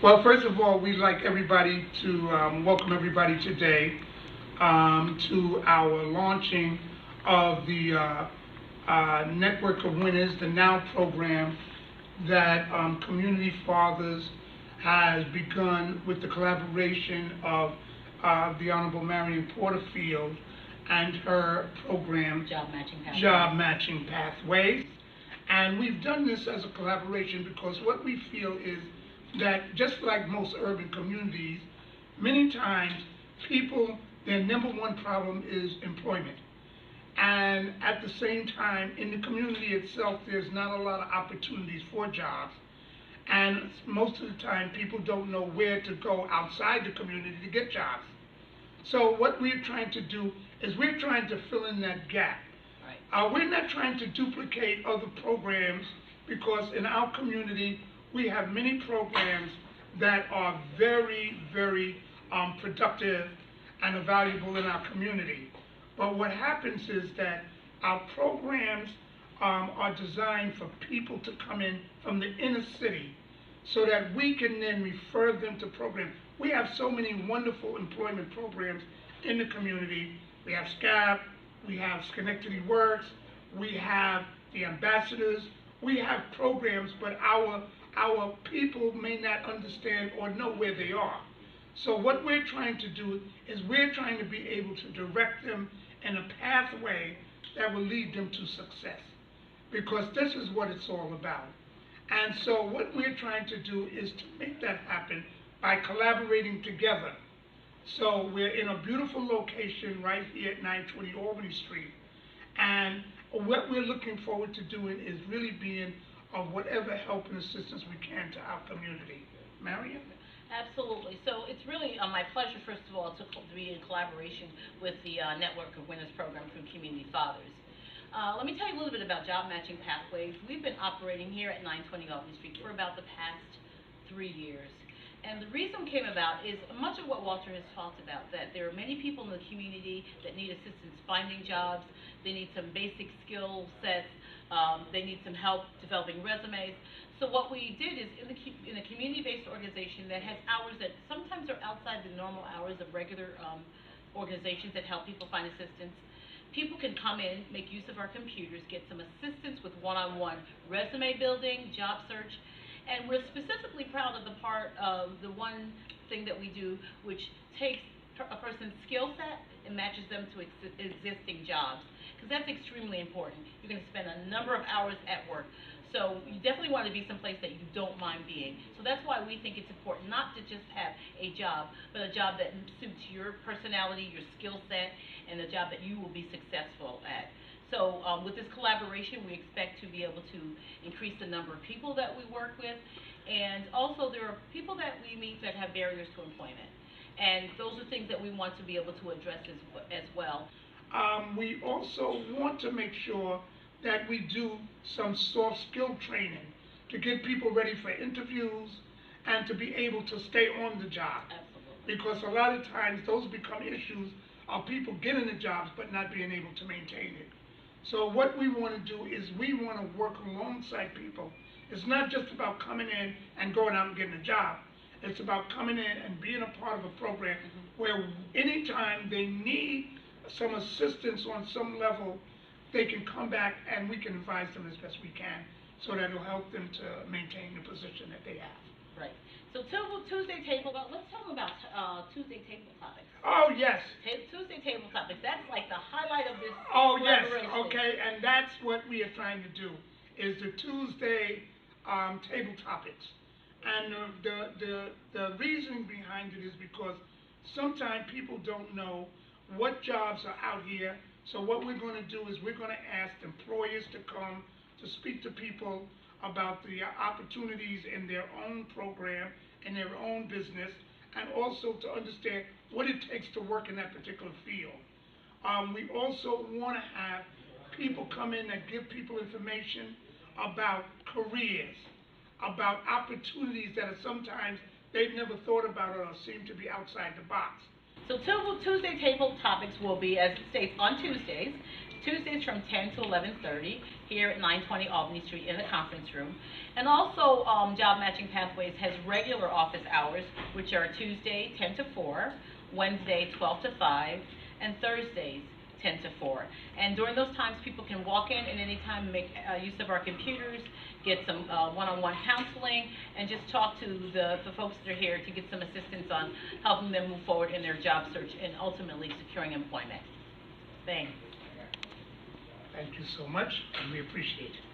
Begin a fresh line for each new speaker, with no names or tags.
Well, first of all, we'd like everybody to welcome everybody today to our launching of the Network of Winners, the NOW program that Community Fathers has begun with the collaboration of the Honorable Marion Porterfield and her program, Job Matching Pathways. And we've done this as a collaboration because what we feel is that just like most urban communities, many times people, their number one problem is employment. And at the same time, in the community itself, there's not a lot of opportunities for jobs. And most of the time, people don't know where to go outside the community to get jobs. So what we're trying to do is we're trying to fill in that gap. We're not trying to duplicate other programs because in our community, we have many programs that are very, very productive and valuable in our community. But what happens is that our programs are designed for people to come in from the inner city so that we can then refer them to programs. We have so many wonderful employment programs in the community. We have SCAB, we have Schenectady Works, we have the Ambassadors, we have programs, but our people may not understand or know where they are. So what we're trying to do is we're trying to be able to direct them in a pathway that will lead them to success, because this is what it's all about. And so what we're trying to do is to make that happen by collaborating together. So we're in a beautiful location right here at 920 Albany Street. And what we're looking forward to doing is really being of whatever help and assistance we can to our community. Marion?
Absolutely. So it's really my pleasure, first of all, to be in collaboration with the Network of Winners program from Community Fathers. Let me tell you a little bit about Job Matching Pathways. We've been operating here at 920 Albany Street for about the past 3 years. And the reason came about is much of what Walter has talked about, that there are many people in the community that need assistance finding jobs, they need some basic skill sets, they need some help developing resumes. So what we did is in a community-based organization that has hours that sometimes are outside the normal hours of regular organizations that help people find assistance, people can come in, make use of our computers, get some assistance with one-on-one resume building, job search. And we're specifically proud of the part of the one thing that we do, which takes a person's skill set and matches them to existing jobs, because that's extremely important. You're going to spend a number of hours at work, so you definitely want to be someplace that you don't mind being. So that's why we think it's important not to just have a job, but a job that suits your personality, your skill set, and a job that you will be successful at. So with this collaboration, we expect to be able to increase the number of people that we work with, and also there are people that we meet that have barriers to employment, and those are things that we want to be able to address as well.
We also want to make sure that we do some soft skill training to get people ready for interviews and to be able to stay on the job.
Absolutely.
Because a lot of times those become issues of people getting the jobs but not being able to maintain it. So what we want to do is we want to work alongside people. It's not just about coming in and going out and getting a job. It's about coming in and being a part of a program where anytime they need some assistance on some level, they can come back and we can advise them as best we can so that it'll help them to maintain the position that they have.
Right. So Tuesday table, let's tell them about Tuesday table topics.
Oh, yes.
Tuesday table topics, that's like the highlight of this
collaboration. Yes, okay, and that's what we are trying to do, is the Tuesday table topics. And the reason behind it is because sometimes people don't know what jobs are out here. So what we're going to do is we're going to ask employers to come to speak to people about the opportunities in their own program, in their own business, and also to understand what it takes to work in that particular field. We also want to have people come in that give people information about careers, about opportunities that are sometimes they've never thought about or seem to be outside the box.
So Tuesday table topics will be, as it states, on Tuesdays. Tuesdays from 10 to 11:30 here at 920 Albany Street in the conference room. And also, Job Matching Pathways has regular office hours, which are Tuesday 10 to 4, Wednesday 12 to 5, and Thursdays 10 to 4. And during those times, people can walk in at any time, make use of our computers, get some one-on-one counseling, and just talk to the folks that are here to get some assistance on helping them move forward in their job search and ultimately securing employment. Thanks.
Thank you so much, and we appreciate it.